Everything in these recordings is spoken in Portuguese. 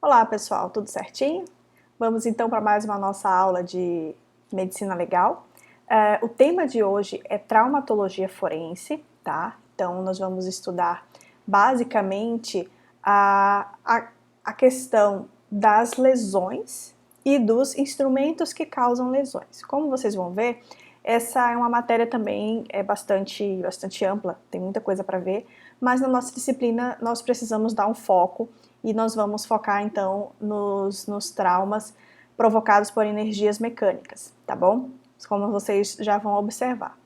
Olá pessoal, tudo certinho? Vamos então para mais uma nossa aula de medicina legal. O tema de hoje é traumatologia forense, tá? Então nós vamos estudar basicamente a questão das lesões e dos instrumentos que causam lesões. Como vocês vão ver, essa é uma matéria também bastante ampla, tem muita coisa para ver, mas na nossa disciplina nós precisamos dar um foco e nós vamos focar então nos traumas provocados por energias mecânicas, tá bom? Como vocês já vão observar.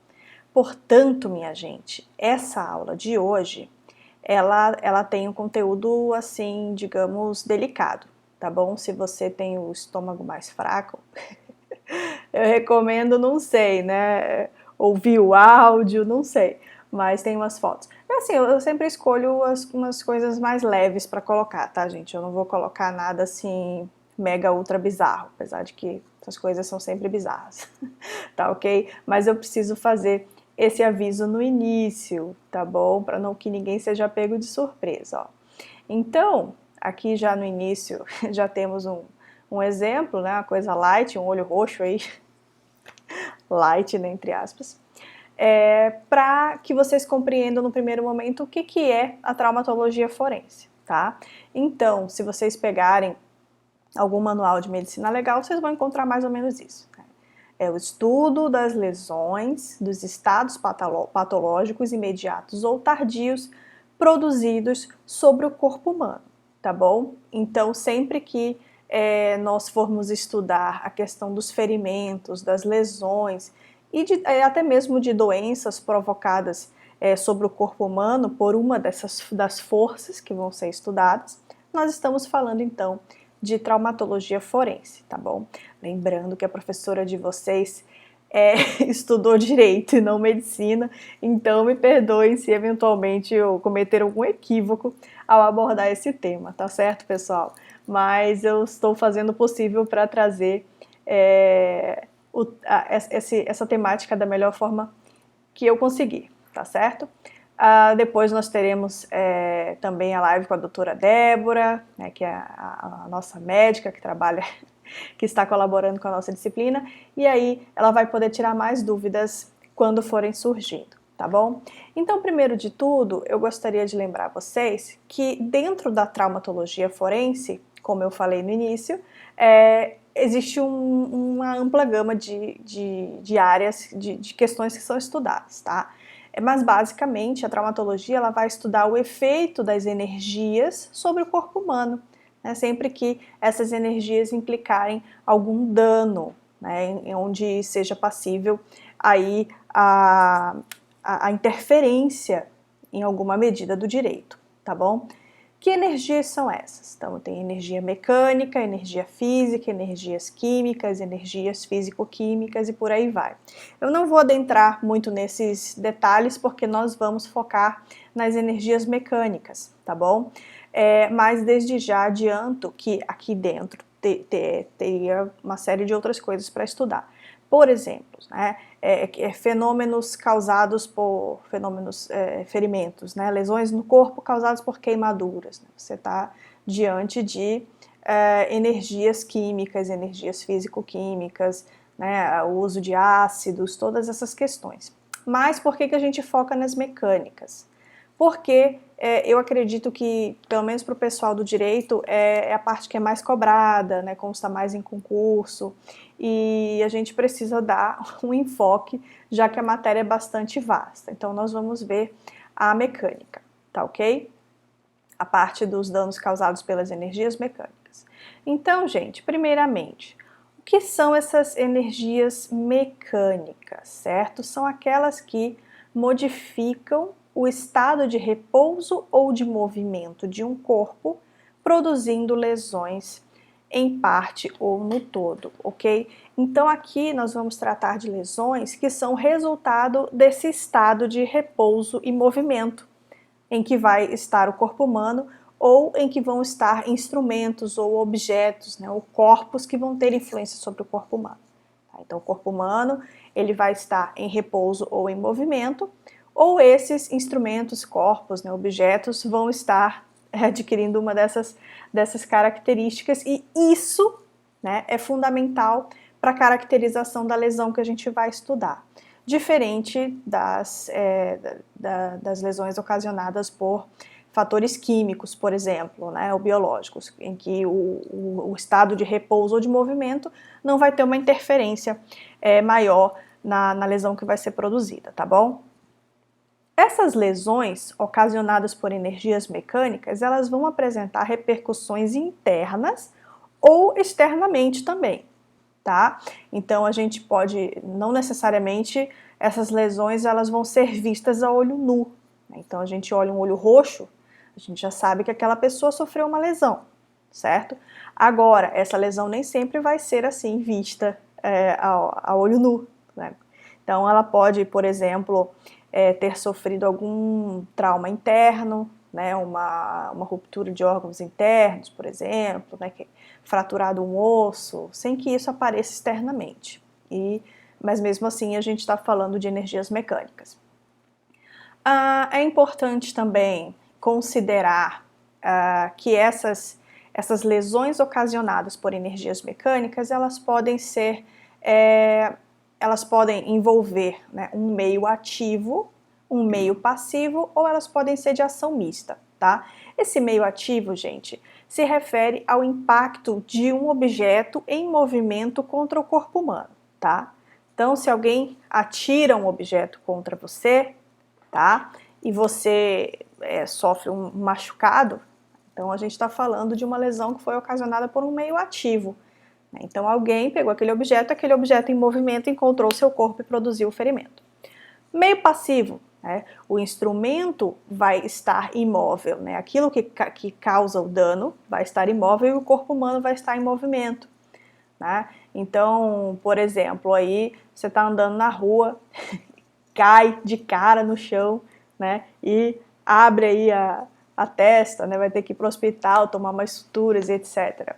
Portanto, minha gente, essa aula de hoje, ela tem um conteúdo assim, digamos, delicado, tá bom? Se você tem o estômago mais fraco, eu recomendo, não sei, né? Ouvir o áudio, não sei, mas tem umas fotos. Assim, eu sempre escolho umas coisas mais leves para colocar, tá, gente? Eu não vou colocar nada assim mega ultra bizarro, apesar de que essas coisas são sempre bizarras, tá ok? Mas eu preciso fazer esse aviso no início, tá bom? Para não que ninguém seja pego de surpresa, ó. Então, aqui já no início já temos um exemplo, né? Uma coisa light, um olho roxo aí, light, né, entre aspas, para que vocês compreendam no primeiro momento o que é a traumatologia forense, tá? Então, se vocês pegarem algum manual de medicina legal, vocês vão encontrar mais ou menos isso. Né? É o estudo das lesões, dos estados patológicos imediatos ou tardios produzidos sobre o corpo humano, tá bom? Então, sempre que nós formos estudar a questão dos ferimentos, das lesões e até mesmo de doenças provocadas sobre o corpo humano por uma das forças que vão ser estudadas, nós estamos falando então de traumatologia forense, tá bom? Lembrando que a professora de vocês estudou direito e não medicina, então me perdoem se eventualmente eu cometer algum equívoco ao abordar esse tema, tá certo, pessoal? Mas eu estou fazendo o possível para trazer essa temática da melhor forma que eu conseguir, tá certo? Depois nós teremos também a live com a doutora Débora, né, que é a nossa médica que trabalha, que está colaborando com a nossa disciplina, e aí ela vai poder tirar mais dúvidas quando forem surgindo, tá bom? Então, primeiro de tudo, eu gostaria de lembrar vocês que dentro da traumatologia forense, como eu falei no início, existe uma ampla gama de áreas, de questões que são estudadas, tá? Mas basicamente a traumatologia ela vai estudar o efeito das energias sobre o corpo humano, né? Sempre que essas energias implicarem algum dano, né? Onde seja passível aí a interferência em alguma medida do direito, tá bom? Que energias são essas? Então, tem energia mecânica, energia física, energias químicas, energias físico-químicas e por aí vai. Eu não vou adentrar muito nesses detalhes porque nós vamos focar nas energias mecânicas, tá bom? Mas desde já adianto que aqui dentro teria uma série de outras coisas para estudar. Por exemplo, né, fenômenos causados por ferimentos, né, lesões no corpo causadas por queimaduras. Né, você está diante de energias químicas, energias físico-químicas, né, o uso de ácidos, todas essas questões. Mas por que a gente foca nas mecânicas? Porque eu acredito que, pelo menos para o pessoal do direito, é a parte que é mais cobrada, né, consta mais em concurso, e a gente precisa dar um enfoque, já que a matéria é bastante vasta. Então, nós vamos ver a mecânica, tá ok? A parte dos danos causados pelas energias mecânicas. Então, gente, primeiramente, o que são essas energias mecânicas, certo? São aquelas que modificam o estado de repouso ou de movimento de um corpo, produzindo lesões em parte ou no todo, ok? Então aqui nós vamos tratar de lesões que são resultado desse estado de repouso e movimento em que vai estar o corpo humano ou em que vão estar instrumentos ou objetos, né, ou corpos que vão ter influência sobre o corpo humano. Então o corpo humano ele vai estar em repouso ou em movimento, ou esses instrumentos, corpos, né, objetos vão estar adquirindo uma dessas características, e isso, né, é fundamental para a caracterização da lesão que a gente vai estudar, diferente das lesões ocasionadas por fatores químicos, por exemplo, né, ou biológicos, em que o estado de repouso ou de movimento não vai ter uma interferência maior na lesão que vai ser produzida, tá bom? Essas lesões ocasionadas por energias mecânicas, elas vão apresentar repercussões internas ou externamente também, tá? Então a gente pode, não necessariamente essas lesões elas vão ser vistas a olho nu. Então a gente olha um olho roxo, a gente já sabe que aquela pessoa sofreu uma lesão, certo? Agora, essa lesão nem sempre vai ser assim vista a olho nu, né? Então ela pode, por exemplo, ter sofrido algum trauma interno, né, uma ruptura de órgãos internos, por exemplo, né, fraturado um osso, sem que isso apareça externamente. Mas mesmo assim a gente está falando de energias mecânicas. É importante também considerar que essas lesões ocasionadas por energias mecânicas, elas podem envolver, né, um meio ativo, um meio passivo, ou elas podem ser de ação mista, tá? Esse meio ativo, gente, se refere ao impacto de um objeto em movimento contra o corpo humano, tá? Então, se alguém atira um objeto contra você, tá? E você sofre um machucado, então a gente está falando de uma lesão que foi ocasionada por um meio ativo. Então alguém pegou aquele objeto em movimento encontrou o seu corpo e produziu o ferimento. Meio passivo, né? O instrumento vai estar imóvel, né? Aquilo que causa o dano vai estar imóvel e o corpo humano vai estar em movimento, né? Então, por exemplo, aí você está andando na rua, cai de cara no chão, né? E abre aí a testa, né? Vai ter que ir para o hospital, tomar mais suturas e etc.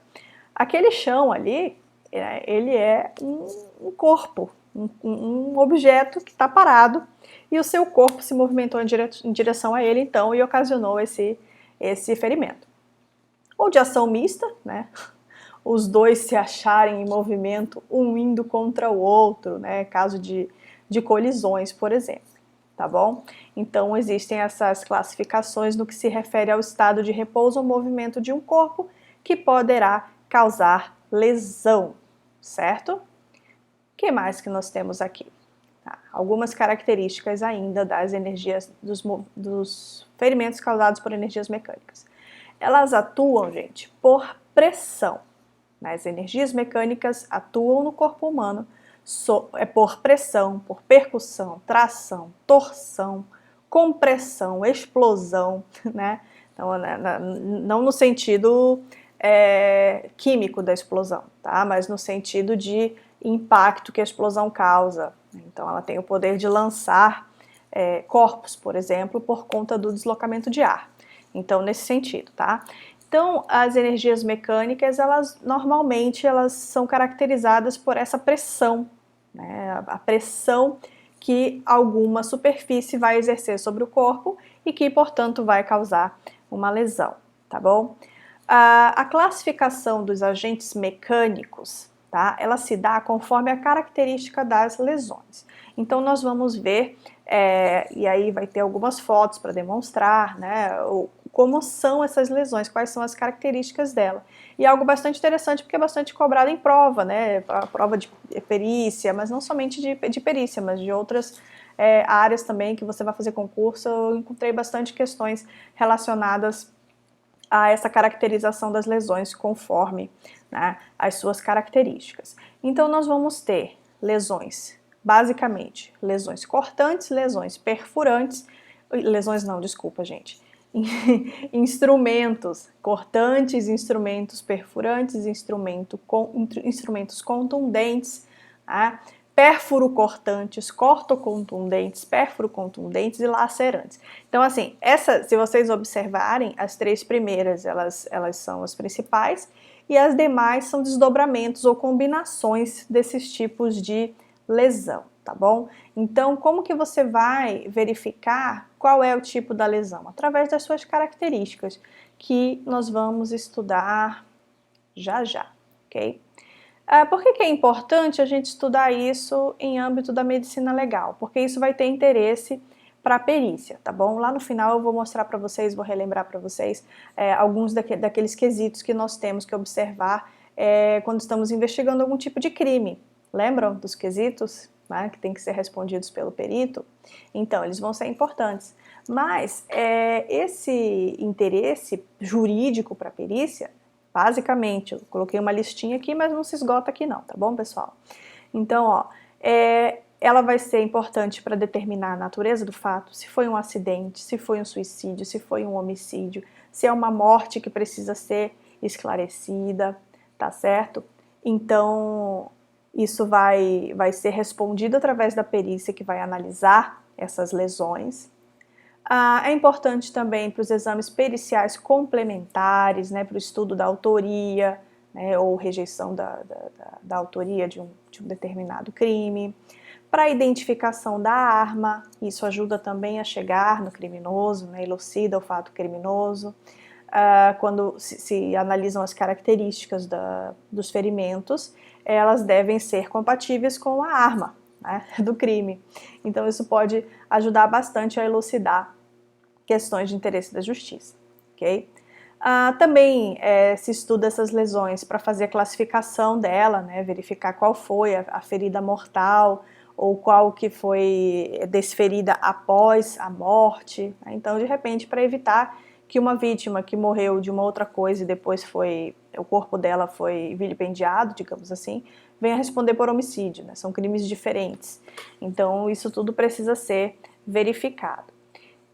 Aquele chão ali, ele é um corpo, um objeto que está parado e o seu corpo se movimentou em direção a ele, então, e ocasionou esse ferimento. Ou de ação mista, né? Os dois se acharem em movimento, um indo contra o outro, né? Caso de colisões, por exemplo, tá bom? Então, existem essas classificações no que se refere ao estado de repouso ou movimento de um corpo que poderá causar lesão, certo? O que mais que nós temos aqui? Algumas características ainda das energias, dos ferimentos causados por energias mecânicas. Elas atuam, gente, por pressão. As energias mecânicas atuam no corpo humano por pressão, por percussão, tração, torção, compressão, explosão, né? Então, não no sentido químico da explosão, tá? Mas no sentido de impacto que a explosão causa. Então, ela tem o poder de lançar corpos, por exemplo, por conta do deslocamento de ar. Então, nesse sentido, tá? Então, as energias mecânicas, normalmente são caracterizadas por essa pressão, né? A pressão que alguma superfície vai exercer sobre o corpo e que, portanto, vai causar uma lesão, tá bom? A classificação dos agentes mecânicos, tá? Ela se dá conforme a característica das lesões. Então, nós vamos ver, e aí vai ter algumas fotos para demonstrar, né, como são essas lesões, quais são as características dela. E é algo bastante interessante porque é bastante cobrado em prova, né, prova de perícia, mas não somente de perícia, mas de outras áreas também que você vai fazer concurso. Eu encontrei bastante questões relacionadas a essa caracterização das lesões conforme, né, as suas características. Então nós vamos ter lesões, basicamente, lesões cortantes, lesões perfurantes, instrumentos cortantes, instrumentos perfurantes, instrumentos contundentes, tá? Pérfuro-cortantes, cortocontundentes, pérfuro-contundentes e lacerantes. Então, assim, se vocês observarem, as três primeiras, elas são as principais, e as demais são desdobramentos ou combinações desses tipos de lesão, tá bom? Então, como que você vai verificar qual é o tipo da lesão? Através das suas características, que nós vamos estudar já já, ok? Por que é importante a gente estudar isso em âmbito da medicina legal? Porque isso vai ter interesse para a perícia, tá bom? Lá no final eu vou mostrar para vocês, vou relembrar para vocês alguns daqueles quesitos que nós temos que observar quando estamos investigando algum tipo de crime. Lembram dos quesitos, né, que tem que ser respondidos pelo perito? Então, eles vão ser importantes. Mas esse interesse jurídico para a perícia, basicamente, eu coloquei uma listinha aqui, mas não se esgota aqui não, tá bom, pessoal? Então, ó, ela vai ser importante para determinar a natureza do fato, se foi um acidente, se foi um suicídio, se foi um homicídio, se é uma morte que precisa ser esclarecida, tá certo? Então, isso vai ser respondido através da perícia que vai analisar essas lesões. É importante também para os exames periciais complementares, né, para o estudo da autoria, né, ou rejeição da autoria de um determinado crime. Para a identificação da arma, isso ajuda também a chegar no criminoso, né, elucida o fato criminoso. Quando se analisam as características dos ferimentos, elas devem ser compatíveis com a arma, né, do crime. Então isso pode ajudar bastante a elucidar questões de interesse da justiça, ok? Também se estuda essas lesões para fazer a classificação dela, né, verificar qual foi a ferida mortal ou qual que foi desferida após a morte, né? Então, de repente, para evitar que uma vítima que morreu de uma outra coisa e depois o corpo dela foi vilipendiado, digamos assim, venha responder por homicídio, né? São crimes diferentes. Então, isso tudo precisa ser verificado.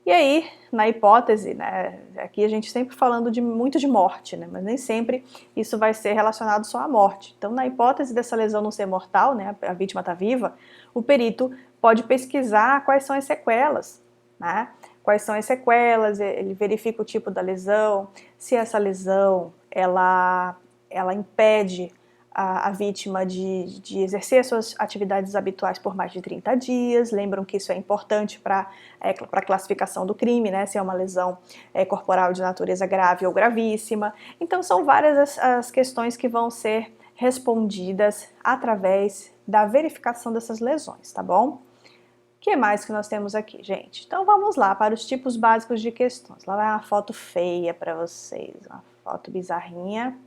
E aí, na hipótese, né, aqui a gente sempre falando muito de morte, né, mas nem sempre isso vai ser relacionado só à morte. Então, na hipótese dessa lesão não ser mortal, né, a vítima está viva, o perito pode pesquisar quais são as sequelas, né, quais são as sequelas, ele verifica o tipo da lesão, se essa lesão ela impede a vítima de exercer suas atividades habituais por mais de 30 dias. Lembram que isso é importante para a classificação do crime, né? Se é uma lesão corporal de natureza grave ou gravíssima. Então, são várias as questões que vão ser respondidas através da verificação dessas lesões, tá bom? O que mais que nós temos aqui, gente? Então, vamos lá para os tipos básicos de questões. Lá vai uma foto feia para vocês, uma foto bizarrinha,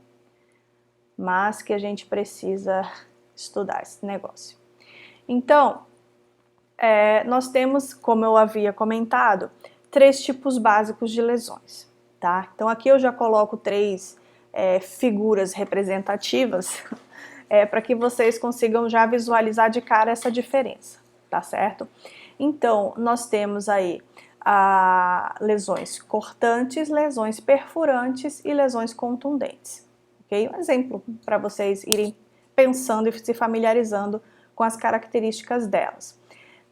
mas que a gente precisa estudar esse negócio. Então, nós temos, como eu havia comentado, 3 tipos básicos de lesões, tá? Então aqui eu já coloco 3 figuras representativas para que vocês consigam já visualizar de cara essa diferença, tá certo? Então, nós temos aí lesões cortantes, lesões perfurantes e lesões contundentes. Okay? Um exemplo para vocês irem pensando e se familiarizando com as características delas.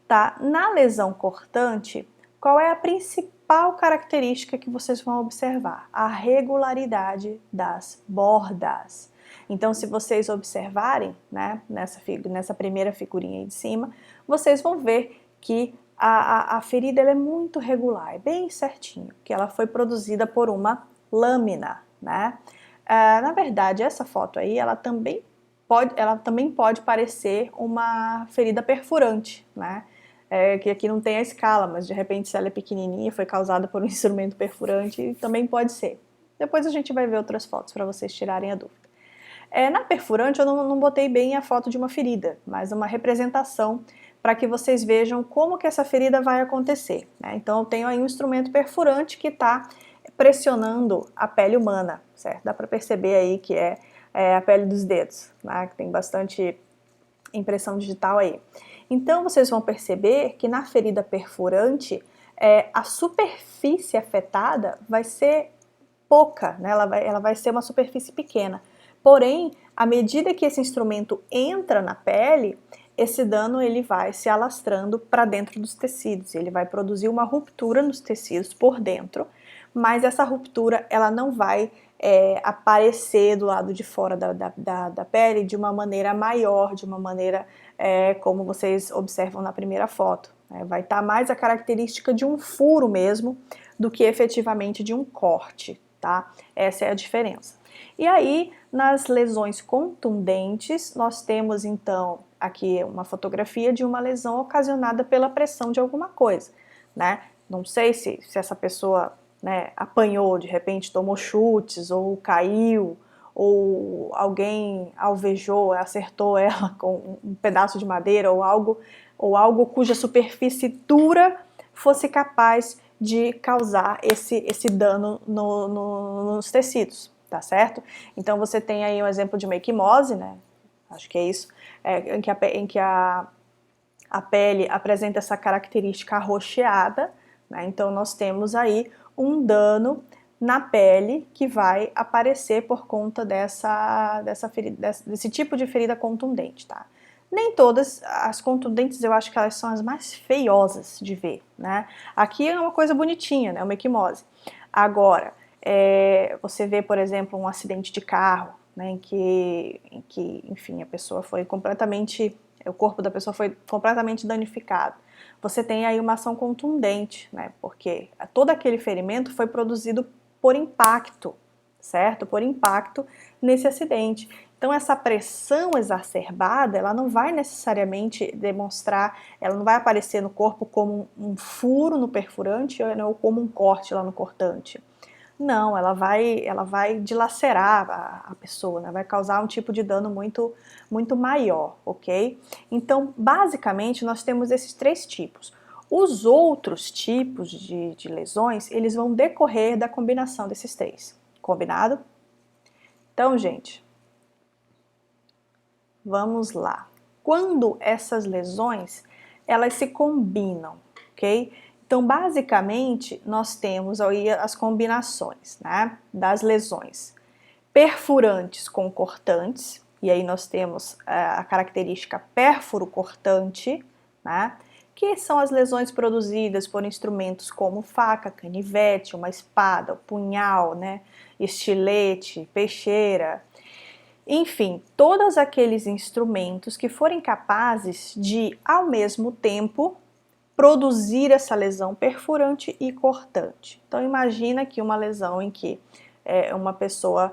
Tá? Na lesão cortante, qual é a principal característica que vocês vão observar? A regularidade das bordas. Então, se vocês observarem, né, nessa primeira figurinha aí de cima, vocês vão ver que a ferida ela é muito regular, é bem certinho, que ela foi produzida por uma lâmina, né? Na verdade, essa foto aí, ela também pode parecer uma ferida perfurante, né? Que aqui não tem a escala, mas de repente se ela é pequenininha, foi causada por um instrumento perfurante, também pode ser. Depois a gente vai ver outras fotos para vocês tirarem a dúvida. Na perfurante eu não botei bem a foto de uma ferida, mas uma representação para que vocês vejam como que essa ferida vai acontecer, né? Então eu tenho aí um instrumento perfurante que está pressionando a pele humana, certo? Dá para perceber aí que é a pele dos dedos, né? Que tem bastante impressão digital aí. Então vocês vão perceber que na ferida perfurante a superfície afetada vai ser pouca, né? Ela vai ser uma superfície pequena. Porém, à medida que esse instrumento entra na pele, esse dano ele vai se alastrando para dentro dos tecidos, ele vai produzir uma ruptura nos tecidos por dentro, mas essa ruptura ela não vai aparecer do lado de fora da pele de uma maneira maior, de uma maneira como vocês observam na primeira foto. Vai estar mais a característica de um furo mesmo do que efetivamente de um corte, tá? Essa é a diferença. E aí, nas lesões contundentes, nós temos então aqui uma fotografia de uma lesão ocasionada pela pressão de alguma coisa, né? Não sei se essa pessoa, né, apanhou, de repente tomou chutes ou caiu, ou alguém alvejou, acertou ela com um pedaço de madeira ou algo cuja superfície dura fosse capaz de causar esse dano nos tecidos, tá certo? Então você tem aí um exemplo de uma equimose, né? Acho que é isso, em que a pele apresenta essa característica arroxeada, né? Então nós temos aí um dano na pele que vai aparecer por conta desse tipo de ferida contundente, tá? Nem todas as contundentes, eu acho que elas são as mais feiosas de ver, né? Aqui é uma coisa bonitinha, né? Uma equimose. Agora, você vê, por exemplo, um acidente de carro, né? Em que, enfim, a pessoa foi completamente, o corpo da pessoa foi completamente danificado. Você tem aí uma ação contundente, né? Porque todo aquele ferimento foi produzido por impacto, certo? Por impacto nesse acidente. Então essa pressão exacerbada, ela não vai necessariamente demonstrar, ela não vai aparecer no corpo como um furo no perfurante ou como um corte lá no cortante. Não, ela vai dilacerar a pessoa, né? Vai causar um tipo de dano muito maior, ok? Então, basicamente, nós temos esses três tipos. Os outros tipos de lesões, eles vão decorrer da combinação desses três. Combinado? Então, gente, vamos lá. Quando essas lesões, elas se combinam, ok? Então, basicamente, nós temos aí as combinações, né, das lesões perfurantes com cortantes, e aí nós temos a característica pérfuro-cortante, né, que são as lesões produzidas por instrumentos como faca, canivete, uma espada, punhal, né, estilete, peixeira, enfim, todos aqueles instrumentos que forem capazes de, ao mesmo tempo, produzir essa lesão perfurante e cortante. Então imagina que uma lesão em que uma pessoa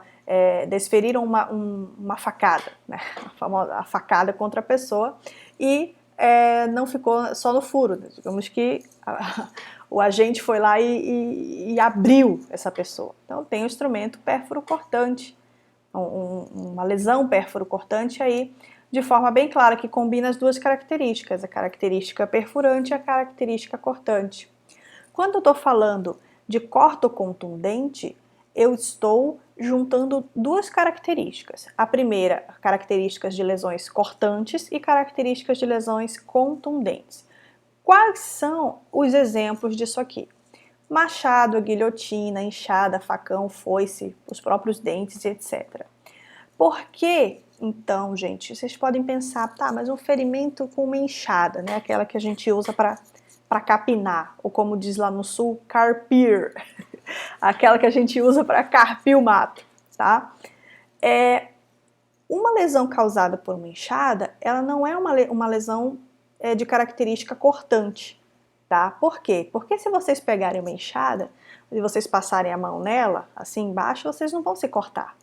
desferiram uma facada, né? A famosa facada contra a pessoa, e não ficou só no furo, né? Digamos que o agente foi lá e abriu essa pessoa. Então tem o instrumento pérfuro cortante, uma lesão pérfuro cortante aí, de forma bem clara, que combina as duas características, a característica perfurante e a característica cortante. Quando eu estou falando de corto-contundente, eu estou juntando duas características. A primeira, características de lesões cortantes e características de lesões contundentes. Quais são os exemplos disso aqui? Machado, guilhotina, enxada, facão, foice, os próprios dentes, etc. Por que, então, gente, vocês podem pensar, tá, mas um ferimento com uma enxada, né, aquela que a gente usa para capinar, ou como diz lá no sul, carpir, aquela que a gente usa para carpir o mato, tá? Uma lesão causada por uma enxada, ela não é uma lesão de característica cortante, tá? Por quê? Porque se vocês pegarem uma enxada e vocês passarem a mão nela, assim embaixo, vocês não vão se cortar,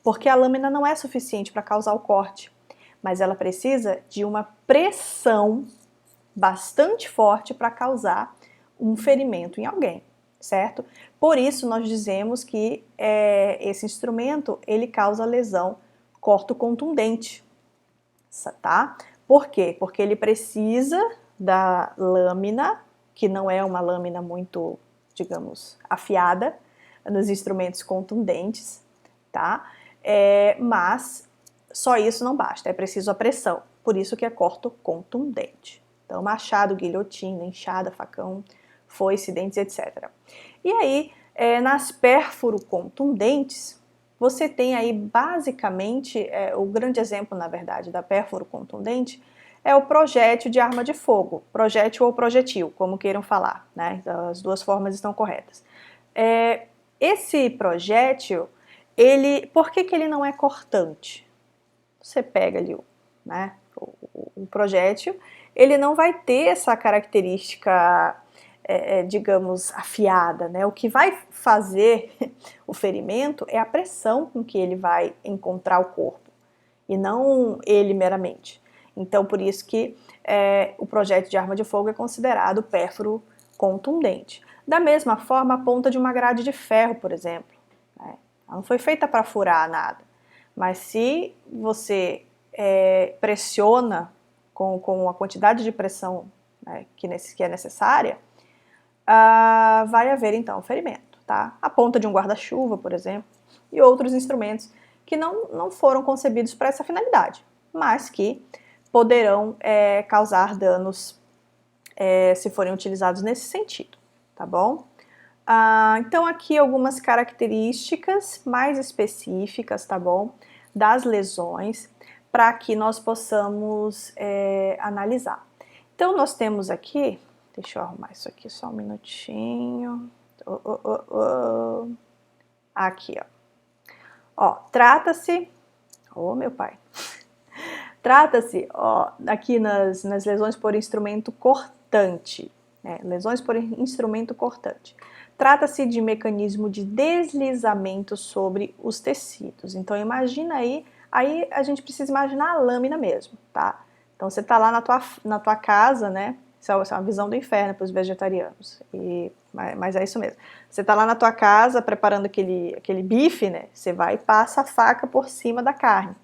porque a lâmina não é suficiente para causar o corte, mas ela precisa de uma pressão bastante forte para causar um ferimento em alguém, certo? Por isso nós dizemos que esse instrumento ele causa lesão corto-contundente, tá? Por quê? Porque ele precisa da lâmina, que não é uma lâmina muito, digamos, afiada, nos instrumentos contundentes, tá? Mas só isso não basta, é preciso a pressão, por isso que é corto-contundente. Então, machado, guilhotina, enxada, facão, foice, dentes, etc. E aí, nas pérfuro-contundentes, você tem aí basicamente, o grande exemplo, na verdade, da pérfuro contundente é o projétil de arma de fogo, projétil ou projetil, como queiram falar, né? Então, as duas formas estão corretas. Esse projétil, por que ele não é cortante? Você pega ali o projétil, ele não vai ter essa característica digamos, afiada, né? O que vai fazer o ferimento é a pressão com que ele vai encontrar o corpo, e não ele meramente. Então, por isso que o projétil de arma de fogo é considerado pérfuro contundente. Da mesma forma, a ponta de uma grade de ferro, por exemplo, né? Ela não foi feita para furar nada, mas se você pressiona com a quantidade de pressão, né, que é necessária, vai haver então ferimento, tá? A ponta de um guarda-chuva, por exemplo, e outros instrumentos que não foram concebidos para essa finalidade, mas que poderão causar danos se forem utilizados nesse sentido, tá bom? Então aqui algumas características mais específicas, tá bom? Das lesões, para que nós possamos analisar. Então nós temos aqui, deixa eu arrumar isso aqui só um minutinho. Aqui, ó. Trata-se, meu pai. Trata-se, aqui nas lesões por instrumento cortante, lesões por instrumento cortante. Trata-se de mecanismo de deslizamento sobre os tecidos. Então imagina aí a gente precisa imaginar a lâmina mesmo, tá? Então você tá lá na tua casa, né? Isso é uma visão do inferno para os vegetarianos, mas é isso mesmo. Você tá lá na tua casa preparando aquele bife, né? Você vai e passa a faca por cima da carne.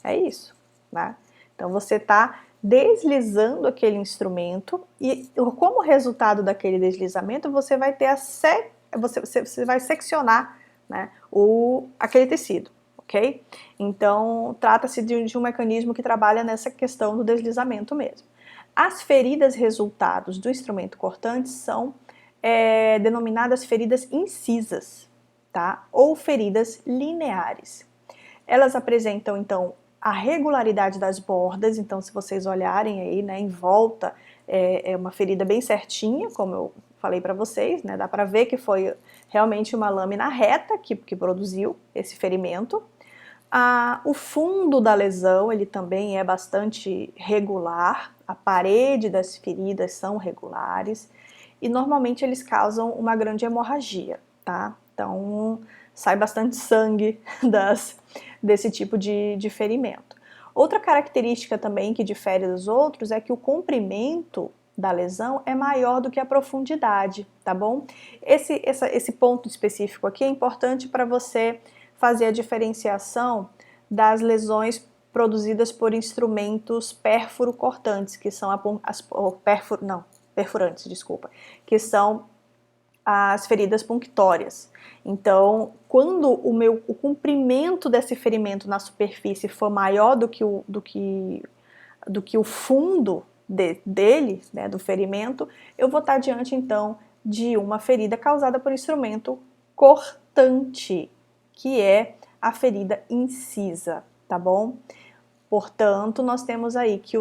É isso, né? Então você tá deslizando aquele instrumento e como resultado daquele deslizamento você vai ter você vai seccionar, né, aquele tecido, ok? Então trata-se de um mecanismo que trabalha nessa questão do deslizamento mesmo. As feridas resultados do instrumento cortante são denominadas feridas incisas, tá? Ou feridas lineares. Elas apresentam então a regularidade das bordas, então se vocês olharem aí, né, em volta é uma ferida bem certinha, como eu falei para vocês, né, dá para ver que foi realmente uma lâmina reta que produziu esse ferimento. O fundo da lesão, ele também é bastante regular, a parede das feridas são regulares e normalmente eles causam uma grande hemorragia, tá? Então sai bastante sangue desse tipo de ferimento. Outra característica também que difere dos outros é que o comprimento da lesão é maior do que a profundidade, tá bom? Esse ponto específico aqui é importante para você fazer a diferenciação das lesões produzidas por instrumentos pérfuro-cortantes, que são perfurantes, desculpa, que são as feridas punctórias. Então, quando o comprimento desse ferimento na superfície for maior do que o fundo dele, né, do ferimento, eu vou estar diante então de uma ferida causada por instrumento cortante, que é a ferida incisa, tá bom? Portanto, nós temos aí que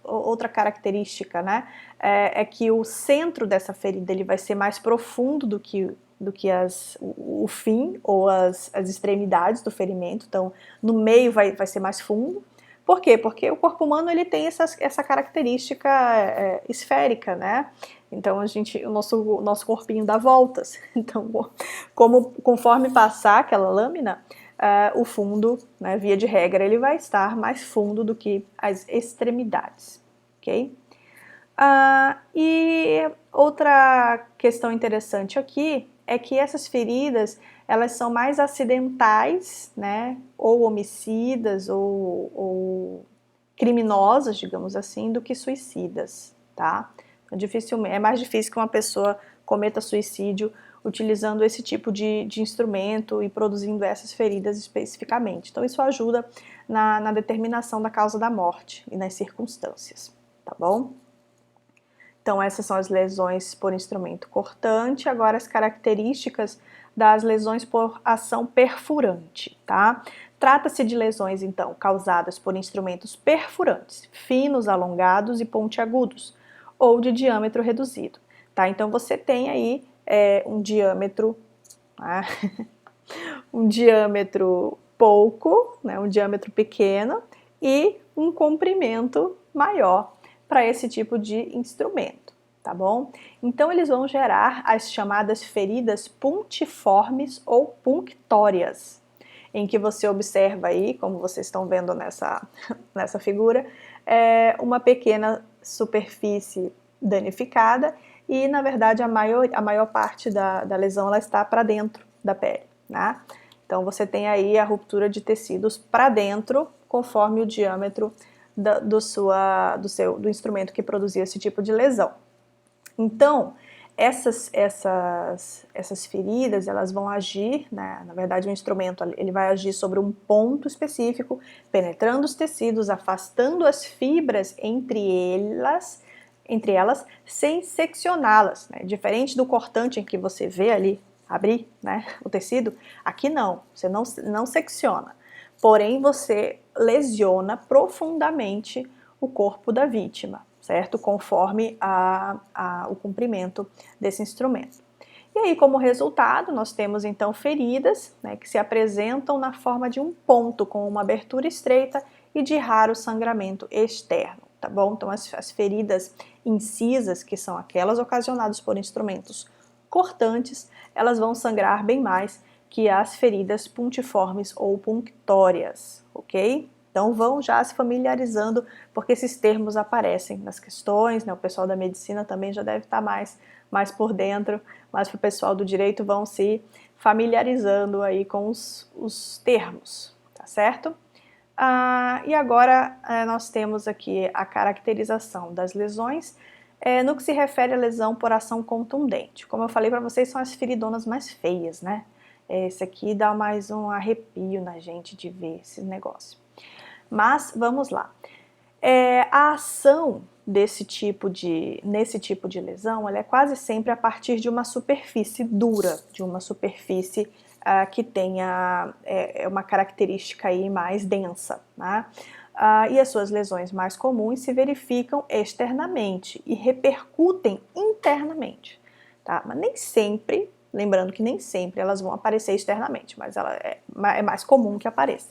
outra característica, né, é que o centro dessa ferida ele vai ser mais profundo do que o fim ou as extremidades do ferimento. Então, no meio vai ser mais fundo. Por quê? Porque o corpo humano ele tem essa característica esférica, né? Então o nosso corpinho dá voltas. Então, conforme passar aquela lâmina, o fundo, né, via de regra, ele vai estar mais fundo do que as extremidades, ok? E outra questão interessante aqui é que essas feridas elas são mais acidentais, né, ou homicidas ou criminosas, digamos assim, do que suicidas, tá? É mais difícil que uma pessoa cometa suicídio utilizando esse tipo de instrumento e produzindo essas feridas especificamente. Então isso ajuda na determinação da causa da morte e nas circunstâncias, tá bom? Então essas são as lesões por instrumento cortante. Agora as características das lesões por ação perfurante, tá? Trata-se de lesões, então, causadas por instrumentos perfurantes, finos, alongados e pontiagudos, ou de diâmetro reduzido, tá? Então você tem aí um diâmetro, né? Um diâmetro pouco, né? Um diâmetro pequeno e um comprimento maior para esse tipo de instrumento, tá bom? Então eles vão gerar as chamadas feridas puntiformes ou punctórias, em que você observa aí, como vocês estão vendo nessa figura, uma pequena superfície danificada e, na verdade, a maior parte da lesão ela está para dentro da pele, né? Então você tem aí a ruptura de tecidos para dentro, conforme o diâmetro do instrumento que produzia esse tipo de lesão. Então, essas feridas, elas vão agir, né? Na verdade o instrumento ele vai agir sobre um ponto específico, penetrando os tecidos, afastando as fibras entre elas, sem seccioná-las, né? Diferente do cortante em que você vê ali abrir, né, o tecido, aqui não, você não secciona, porém você lesiona profundamente o corpo da vítima, certo? Conforme o comprimento desse instrumento. E aí, como resultado, nós temos então feridas, né, que se apresentam na forma de um ponto com uma abertura estreita e de raro sangramento externo, tá bom? Então as feridas incisas, que são aquelas ocasionadas por instrumentos cortantes, elas vão sangrar bem mais que as feridas puntiformes ou punctórias, ok? Então vão já se familiarizando, porque esses termos aparecem nas questões, né? O pessoal da medicina também já deve estar mais por dentro, mas para o pessoal do direito vão se familiarizando aí com os termos, tá certo? E agora nós temos aqui a caracterização das lesões no que se refere à lesão por ação contundente. Como eu falei para vocês, são as feridonas mais feias, né? Esse aqui dá mais um arrepio na gente de ver esse negócio. Mas vamos lá. A ação nesse tipo de lesão, ela é quase sempre a partir de uma superfície dura, de uma superfície que tenha uma característica aí mais densa, né? E as suas lesões mais comuns se verificam externamente e repercutem internamente, tá? Mas nem sempre, lembrando que nem sempre elas vão aparecer externamente, mas ela é mais comum que apareça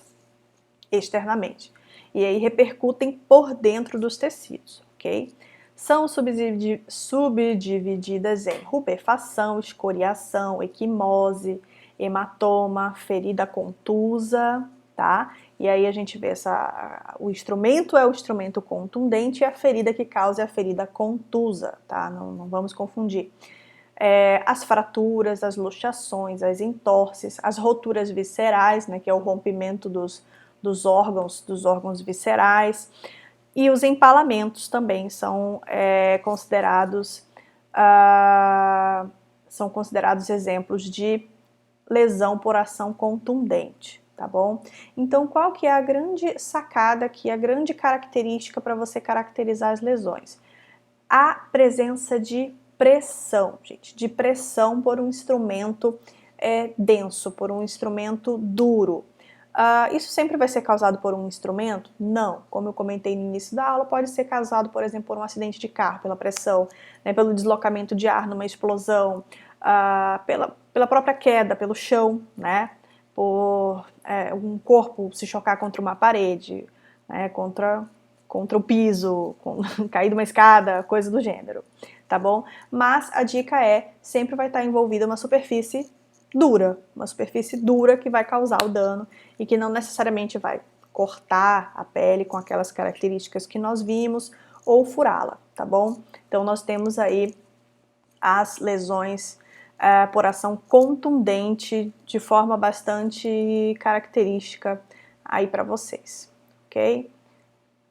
externamente. E aí repercutem por dentro dos tecidos, ok? São subdivididas em rubefação, escoriação, equimose, hematoma, ferida contusa, tá? E aí a gente vê o instrumento é o instrumento contundente e a ferida que causa é a ferida contusa, tá? Não vamos confundir. As fraturas, as luxações, as entorses, as roturas viscerais, né, que é o rompimento dos órgãos viscerais, e os empalamentos também são considerados exemplos de lesão por ação contundente, tá bom? Então, qual que é a grande sacada aqui, a grande característica para você caracterizar as lesões? A presença de pressão, gente, de pressão por um instrumento denso, por um instrumento duro. Isso sempre vai ser causado por um instrumento? Não. Como eu comentei no início da aula, pode ser causado, por exemplo, por um acidente de carro, pela pressão, né, pelo deslocamento de ar numa explosão, pela própria queda, pelo chão, né, por um corpo se chocar contra uma parede, né, contra o piso, cair de uma escada, coisa do gênero, tá bom? Mas a dica sempre vai estar envolvida uma superfície dura que vai causar o dano e que não necessariamente vai cortar a pele com aquelas características que nós vimos ou furá-la, tá bom? Então nós temos aí as lesões por ação contundente de forma bastante característica aí para vocês, ok?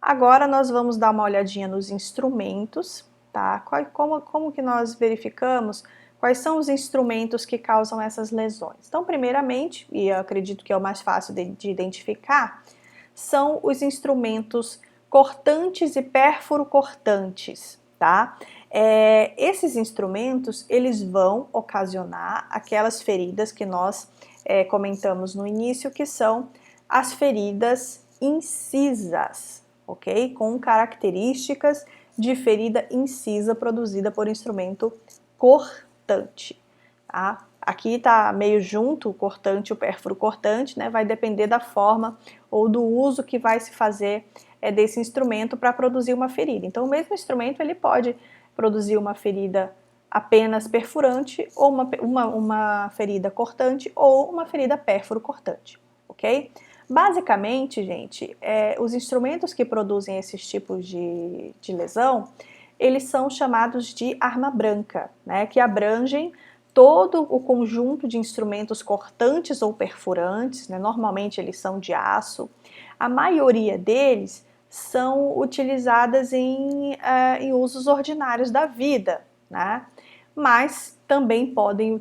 Agora nós vamos dar uma olhadinha nos instrumentos, tá? Como que nós verificamos quais são os instrumentos que causam essas lesões? Então, primeiramente, e eu acredito que é o mais fácil de identificar, são os instrumentos cortantes e pérfuro-cortantes, tá? Esses instrumentos, eles vão ocasionar aquelas feridas que nós comentamos no início, que são as feridas incisas, ok? Com características de ferida incisa produzida por instrumento cortante, tá? Aqui está meio junto o cortante e o pérfuro cortante, né? Vai depender da forma ou do uso que vai se fazer desse instrumento para produzir uma ferida. Então, o mesmo instrumento ele pode produzir uma ferida apenas perfurante, ou uma ferida cortante, ou uma ferida pérfuro-cortante, ok? Basicamente, gente, os instrumentos que produzem esses tipos de lesão, eles são chamados de arma branca, né, que abrangem todo o conjunto de instrumentos cortantes ou perfurantes, né, normalmente eles são de aço. A maioria deles são utilizadas em usos ordinários da vida, né? Mas também podem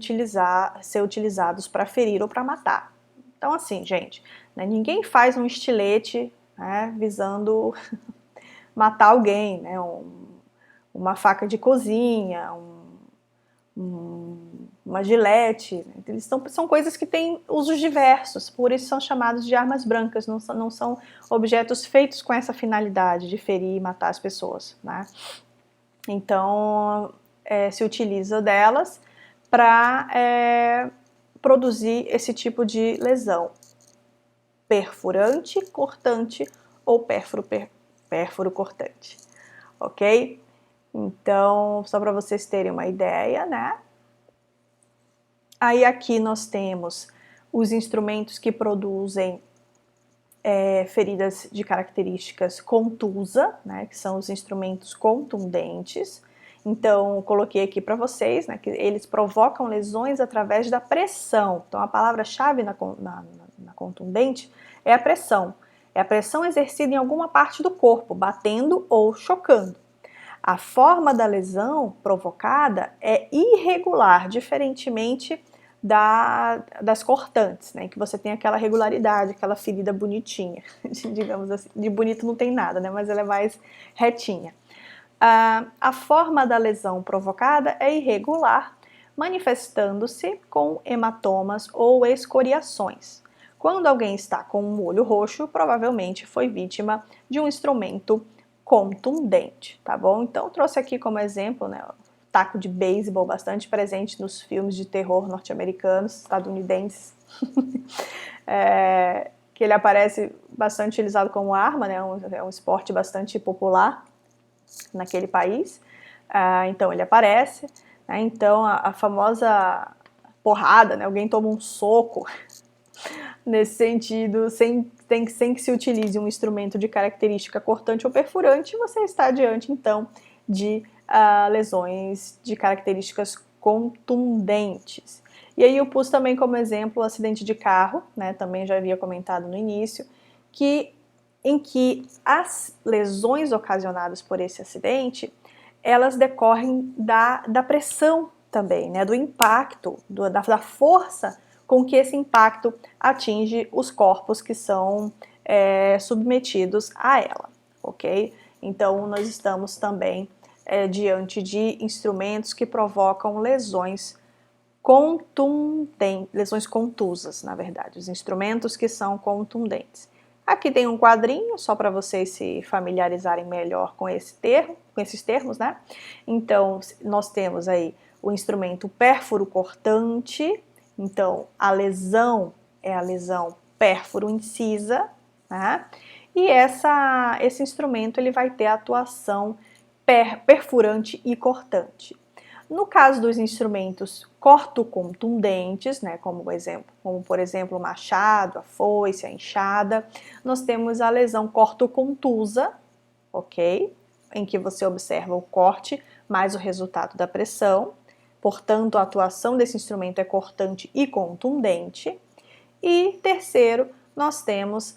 ser utilizados para ferir ou para matar. Então, assim, gente, né, ninguém faz um estilete, né, visando matar alguém, né, uma faca de cozinha, uma gilete. Né, são coisas que têm usos diversos, por isso são chamados de armas brancas, não são objetos feitos com essa finalidade de ferir e matar as pessoas, né? Então, se utiliza delas para produzir esse tipo de lesão perfurante, cortante ou pérfuro cortante, ok? Então, só para vocês terem uma ideia, né? Aí aqui nós temos os instrumentos que produzem feridas de características contusa, né, que são os instrumentos contundentes. Então, coloquei aqui para vocês, né, que eles provocam lesões através da pressão. Então, a palavra-chave na contundente é a pressão. É a pressão exercida em alguma parte do corpo, batendo ou chocando. A forma da lesão provocada é irregular, diferentemente das cortantes, né, que você tem aquela regularidade, aquela ferida bonitinha, digamos assim. De bonito não tem nada, né, mas ela é mais retinha. A forma da lesão provocada é irregular, manifestando-se com hematomas ou escoriações. Quando alguém está com um olho roxo, provavelmente foi vítima de um instrumento contundente, tá bom? Então, trouxe aqui como exemplo, né, o taco de beisebol bastante presente nos filmes de terror norte-americanos, estadunidenses, que ele aparece bastante utilizado como arma, né, é um esporte bastante popular naquele país, então ele aparece, né, então a famosa porrada, né, alguém toma um soco, nesse sentido, sem que se utilize um instrumento de característica cortante ou perfurante, você está diante, então, de lesões de características contundentes. E aí eu pus também como exemplo o acidente de carro, né, também já havia comentado no início, em que as lesões ocasionadas por esse acidente, elas decorrem da pressão também, né, do impacto, da força com que esse impacto atinge os corpos que são submetidos a ela, ok? Então, nós estamos também diante de instrumentos que provocam lesões contundentes, lesões contusas, na verdade, os instrumentos que são contundentes. Aqui tem um quadrinho, só para vocês se familiarizarem melhor com esses termos, né? Então, nós temos aí o instrumento pérfuro cortante. Então, a lesão é a lesão pérfuro-incisa, né? E esse instrumento ele vai ter a atuação perfurante e cortante. No caso dos instrumentos cortocontundentes, né, como por exemplo o machado, a foice, a enxada, nós temos a lesão cortocontusa, ok? Em que você observa o corte mais o resultado da pressão. Portanto, a atuação desse instrumento é cortante e contundente. E terceiro, nós temos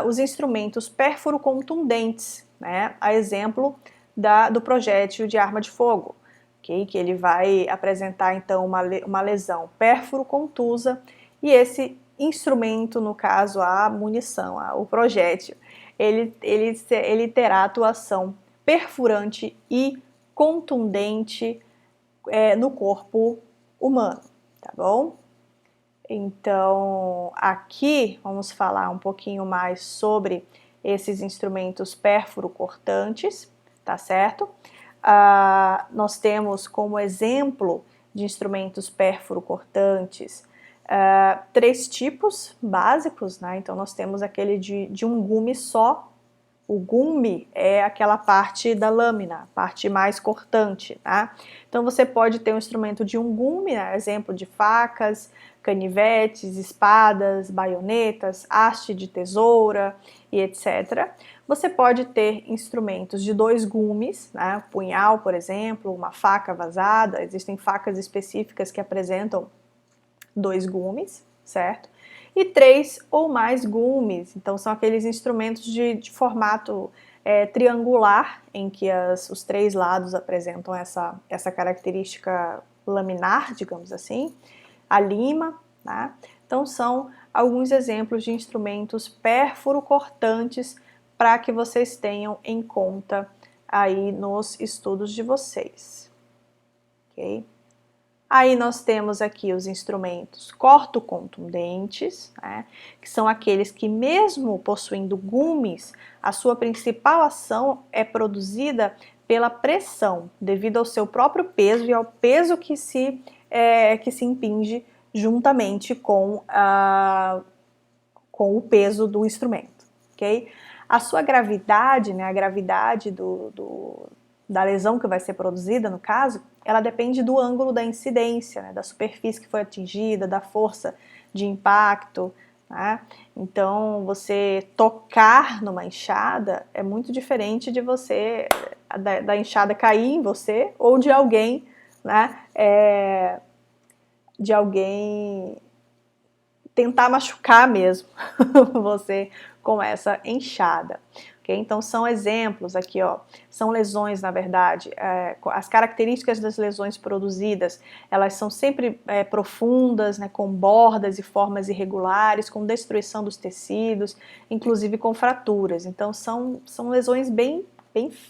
os instrumentos pérfuro-contundentes, né? A exemplo do projétil de arma de fogo, okay? Que ele vai apresentar então uma lesão pérfuro-contusa, e esse instrumento, no caso a munição, o projétil, ele terá atuação perfurante e contundente no corpo humano, tá bom? Então, aqui vamos falar um pouquinho mais sobre esses instrumentos pérfuro-cortantes, tá certo? Nós temos como exemplo de instrumentos pérfuro-cortantes 3 tipos básicos, né? Então, nós temos aquele de um gume só, O gume é aquela parte da lâmina, a parte mais cortante, tá? Então você pode ter um instrumento de um gume, né? Exemplo de facas, canivetes, espadas, baionetas, haste de tesoura e etc. Você pode ter instrumentos de 2 gumes, né? Punhal, por exemplo, uma faca vazada. Existem facas específicas que apresentam 2 gumes, certo? E 3 ou mais gumes, então são aqueles instrumentos de formato triangular, em que os 3 lados apresentam essa característica laminar, digamos assim, a lima, né? Então são alguns exemplos de instrumentos pérfuro-cortantes para que vocês tenham em conta aí nos estudos de vocês, ok? Aí nós temos aqui os instrumentos corto-contundentes, né, que são aqueles que mesmo possuindo gumes, a sua principal ação é produzida pela pressão, devido ao seu próprio peso e ao peso que se impinge juntamente com o peso do instrumento, ok? A sua gravidade, né, a gravidade da lesão que vai ser produzida, no caso, ela depende do ângulo da incidência, né, da superfície que foi atingida, da força de impacto, né? Então, você tocar numa enxada é muito diferente de você, da enxada cair em você ou de alguém, né, de alguém tentar machucar mesmo você com essa enxada. Okay? Então são exemplos aqui, ó, são lesões, na verdade, as características das lesões produzidas, elas são sempre profundas, né, com bordas e formas irregulares, com destruição dos tecidos, inclusive com fraturas. Então são lesões bem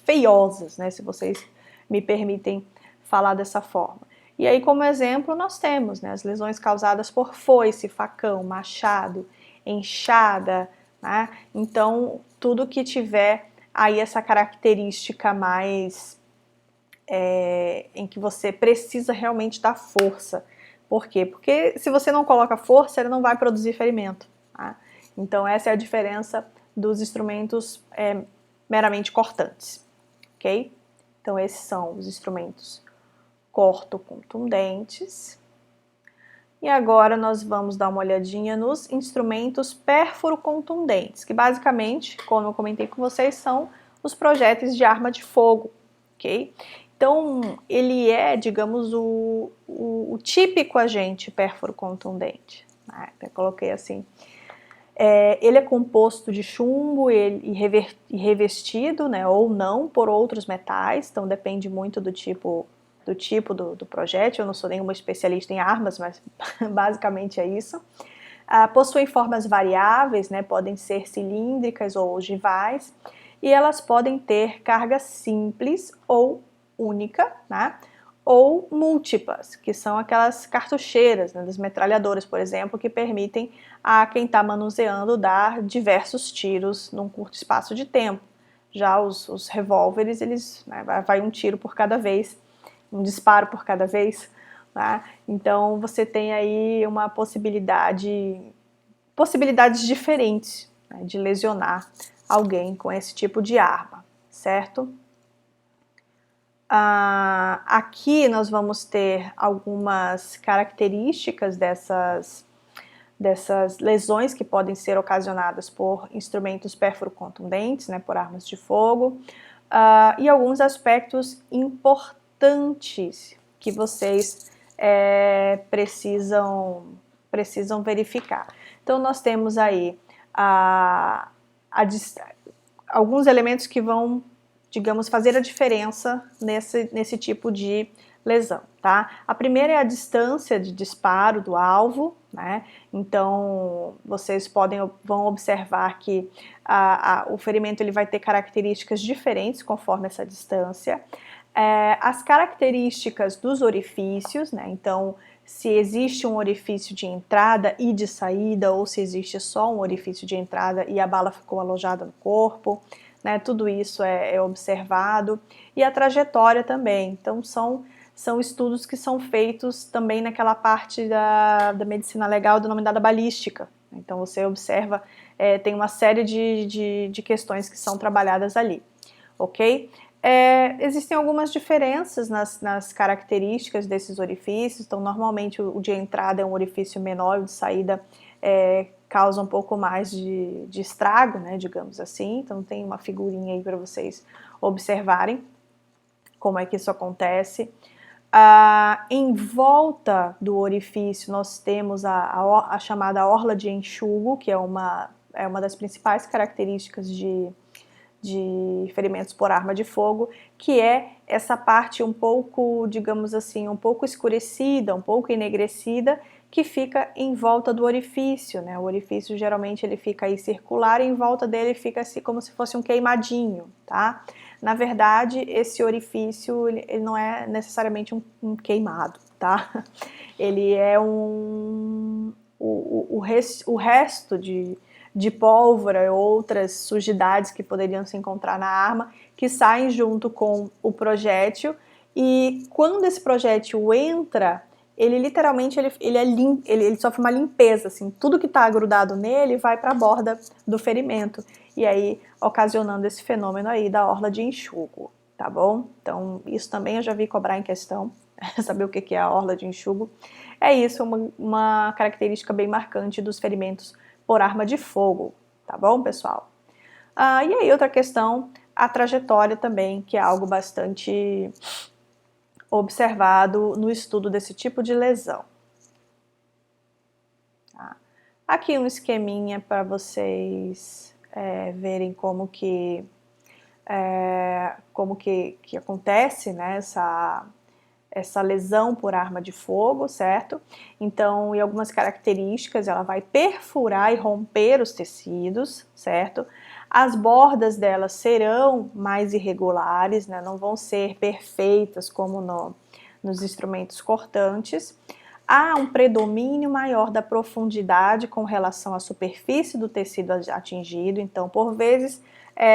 feiosas, né, se vocês me permitem falar dessa forma. E aí, como exemplo, nós temos, né, as lesões causadas por foice, facão, machado, enxada, né? Então, tudo que tiver aí essa característica mais em que você precisa realmente dar força. Por quê? Porque se você não coloca força, ele não vai produzir ferimento. Tá? Então, essa é a diferença dos instrumentos meramente cortantes, ok? Então, esses são os instrumentos corto-contundentes. E agora nós vamos dar uma olhadinha nos instrumentos pérfuro-contundentes, que basicamente, como eu comentei com vocês, são os projéteis de arma de fogo, ok? Então, ele é, digamos, o típico agente pérfuro-contundente, né? Eu coloquei assim. Ele é composto de chumbo e revestido, né, ou não, por outros metais, então depende muito do tipo do projétil. Eu não sou nenhuma especialista em armas, mas basicamente é isso. Possuem formas variáveis, né, podem ser cilíndricas ou ogivais, e elas podem ter carga simples ou única, né, ou múltiplas, que são aquelas cartucheiras, né, das metralhadoras, por exemplo, que permitem a quem está manuseando dar diversos tiros num curto espaço de tempo. Já os revólveres, eles, né, vai um tiro por cada vez, um disparo por cada vez, né? Então você tem aí uma possibilidades diferentes, né, de lesionar alguém com esse tipo de arma, certo? Aqui nós vamos ter algumas características dessas lesões que podem ser ocasionadas por instrumentos pérfuro-contundentes, né, por armas de fogo, e alguns aspectos importantes que vocês precisam verificar. Então nós temos aí alguns elementos que vão, digamos, fazer a diferença nesse tipo de lesão, tá? A primeira é a distância de disparo do alvo, né? Então, vocês vão observar que o ferimento ele vai ter características diferentes conforme essa distância. As características dos orifícios, né? Então, se existe um orifício de entrada e de saída, ou se existe só um orifício de entrada e a bala ficou alojada no corpo, né? Tudo isso é observado. E a trajetória também. Então, são estudos que são feitos também naquela parte da medicina legal denominada balística. Então você observa, tem uma série de questões que são trabalhadas ali, ok? Existem algumas diferenças nas características desses orifícios. Então normalmente o de entrada é um orifício menor, o de saída causa um pouco mais de estrago, né, digamos assim. Então tem uma figurinha aí para vocês observarem como é que isso acontece. Em volta do orifício nós temos a chamada orla de enxugo, que é uma das principais características de ferimentos por arma de fogo, que é essa parte um pouco, digamos assim, um pouco escurecida, um pouco enegrecida, que fica em volta do orifício, né? O orifício geralmente ele fica aí circular e em volta dele fica assim como se fosse um queimadinho, tá? Na verdade, esse orifício ele não é necessariamente um queimado, tá? Ele é o resto de pólvora e outras sujidades que poderiam se encontrar na arma, que saem junto com o projétil, e quando esse projétil entra, ele literalmente ele sofre uma limpeza, assim, tudo que está grudado nele vai para a borda do ferimento, e aí ocasionando esse fenômeno aí da orla de enxugo, tá bom? Então isso também eu já vi cobrar em questão, saber o que é a orla de enxugo. É isso, uma característica bem marcante dos ferimentos por arma de fogo, tá bom, pessoal? E aí outra questão, a trajetória também, que é algo bastante observado no estudo desse tipo de lesão. Tá? Aqui um esqueminha para vocês verem como que acontece, né, essa lesão por arma de fogo, certo? Então, em algumas características, ela vai perfurar e romper os tecidos, certo? As bordas delas serão mais irregulares, né? Não vão ser perfeitas como nos instrumentos cortantes. Há um predomínio maior da profundidade com relação à superfície do tecido atingido, então, por vezes,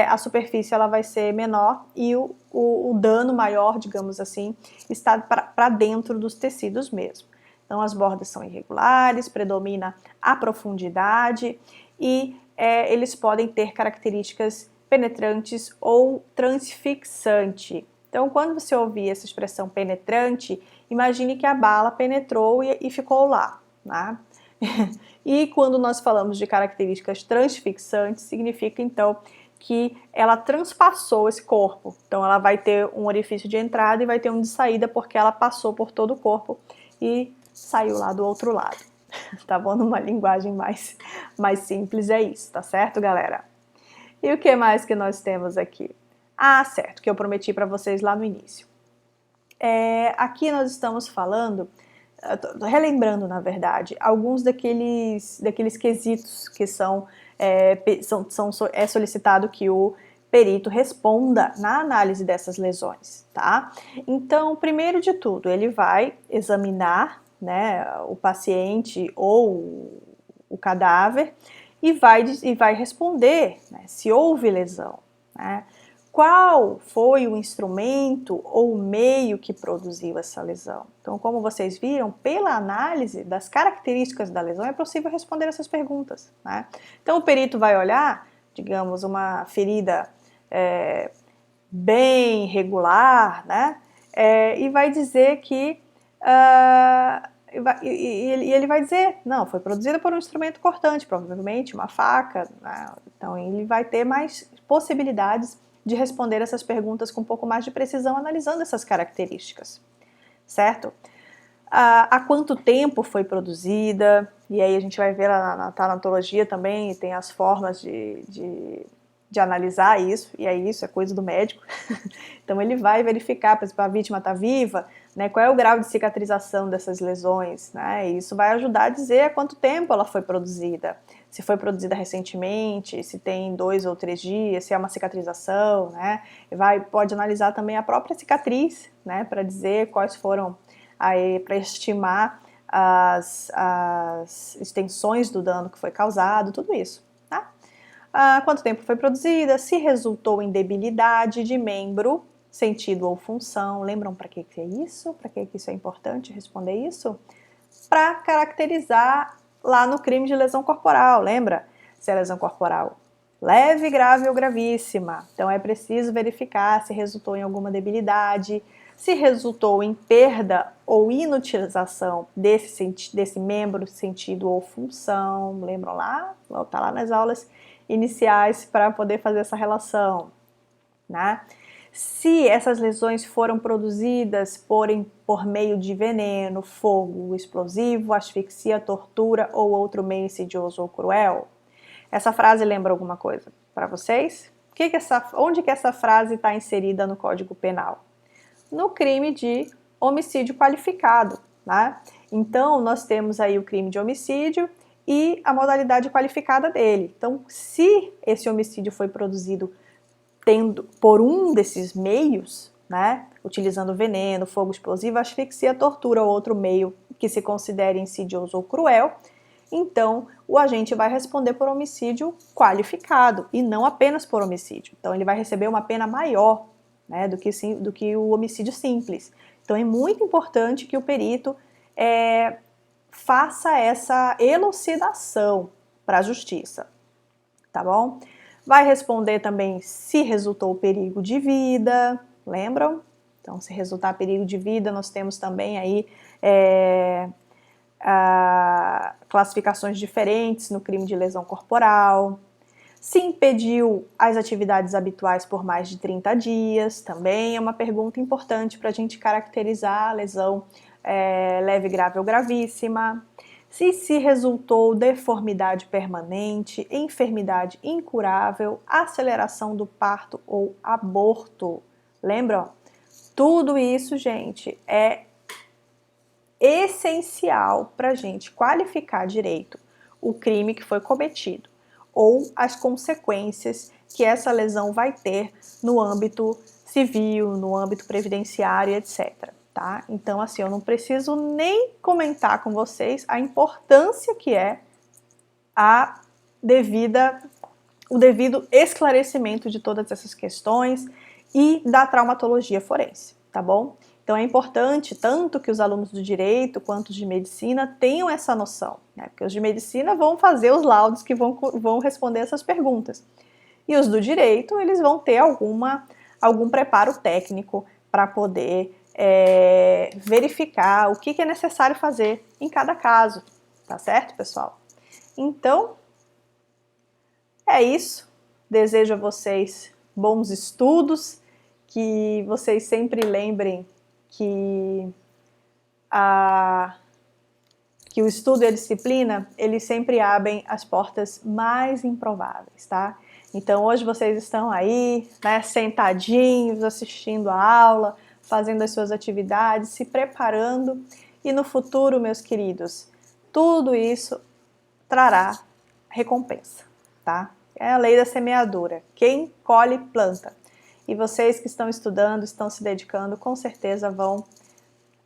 a superfície ela vai ser menor e o dano maior, digamos assim, está para dentro dos tecidos mesmo. Então as bordas são irregulares, predomina a profundidade e eles podem ter características penetrantes ou transfixante. Então quando você ouvir essa expressão penetrante, imagine que a bala penetrou e ficou lá, né? E quando nós falamos de características transfixantes, significa então que ela transpassou esse corpo. Então ela vai ter um orifício de entrada e vai ter um de saída porque ela passou por todo o corpo e saiu lá do outro lado. Tá bom? Numa linguagem mais simples é isso, tá certo, galera? E o que mais que nós temos aqui? Certo, que eu prometi para vocês lá no início. Aqui nós estamos falando, relembrando na verdade, alguns daqueles quesitos que é solicitado que o perito responda na análise dessas lesões, tá? Então, primeiro de tudo, ele vai examinar, né, o paciente ou o cadáver e vai responder, né, se houve lesão, né? Qual foi o instrumento ou o meio que produziu essa lesão? Então, como vocês viram, pela análise das características da lesão, é possível responder essas perguntas, né? Então, o perito vai olhar, digamos, uma ferida bem regular, né? E vai dizer que... ele vai dizer, não, foi produzida por um instrumento cortante, provavelmente uma faca, né? Então ele vai ter mais possibilidades de responder essas perguntas com um pouco mais de precisão, analisando essas características, certo? Há quanto tempo foi produzida, e aí a gente vai ver na tanatologia também, tem as formas de analisar isso, e aí isso é coisa do médico. Então ele vai verificar, por exemplo, a vítima está viva, né, qual é o grau de cicatrização dessas lesões, né, e isso vai ajudar a dizer há quanto tempo ela foi produzida, se foi produzida recentemente, se tem 2 ou 3 dias, se é uma cicatrização, né, pode analisar também a própria cicatriz, né, para dizer quais foram, para estimar as extensões do dano que foi causado, tudo isso. Quanto tempo foi produzida, se resultou em debilidade de membro, sentido ou função. Lembram para que é isso? Para que isso é importante responder isso? Para caracterizar lá no crime de lesão corporal, lembra? Se é lesão corporal leve, grave ou gravíssima. Então é preciso verificar se resultou em alguma debilidade, se resultou em perda ou inutilização desse membro, sentido ou função. Lembram lá? Está lá nas aulas iniciais para poder fazer essa relação, né? Se essas lesões foram produzidas por meio de veneno, fogo, explosivo, asfixia, tortura ou outro meio insidioso ou cruel. Essa frase lembra alguma coisa para vocês? Onde que essa frase está inserida no Código Penal? No crime de homicídio qualificado, né? Então, nós temos aí o crime de homicídio e a modalidade qualificada dele. Então, se esse homicídio foi produzido por um desses meios, né, utilizando veneno, fogo explosivo, asfixia, tortura ou outro meio que se considere insidioso ou cruel, então o agente vai responder por homicídio qualificado e não apenas por homicídio. Então ele vai receber uma pena maior, né, do que o homicídio simples. Então é muito importante que o perito faça essa elucidação para a justiça, tá bom? Vai responder também se resultou perigo de vida, lembram? Então, se resultar perigo de vida, nós temos também aí classificações diferentes no crime de lesão corporal. Se impediu as atividades habituais por mais de 30 dias, também é uma pergunta importante para a gente caracterizar a lesão leve, grave ou gravíssima. Se resultou deformidade permanente, enfermidade incurável, aceleração do parto ou aborto. Lembram? Tudo isso, gente, é essencial para a gente qualificar direito o crime que foi cometido ou as consequências que essa lesão vai ter no âmbito civil, no âmbito previdenciário, etc. Tá? Então, assim, eu não preciso nem comentar com vocês a importância que é o devido esclarecimento de todas essas questões e da traumatologia forense, tá bom? Então é importante tanto que os alunos do direito quanto os de medicina tenham essa noção, né? Porque os de medicina vão fazer os laudos que vão responder essas perguntas. E os do direito, eles vão ter algum preparo técnico para poder verificar o que é necessário fazer em cada caso, tá certo, pessoal? Então, é isso. Desejo a vocês bons estudos, que vocês sempre lembrem que o estudo e a disciplina, eles sempre abrem as portas mais improváveis, tá? Então, hoje vocês estão aí, né, sentadinhos, assistindo a aula, fazendo as suas atividades, se preparando, e no futuro, meus queridos, tudo isso trará recompensa, tá? É a lei da semeadura. Quem colhe, planta. E vocês que estão estudando, estão se dedicando, com certeza vão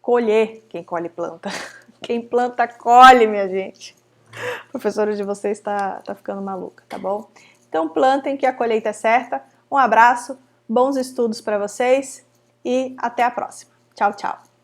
colher quem colhe, planta. Quem planta, colhe, minha gente. A professora de vocês tá ficando maluca, tá bom? Então plantem que a colheita é certa. Um abraço, bons estudos para vocês e até a próxima. Tchau, tchau.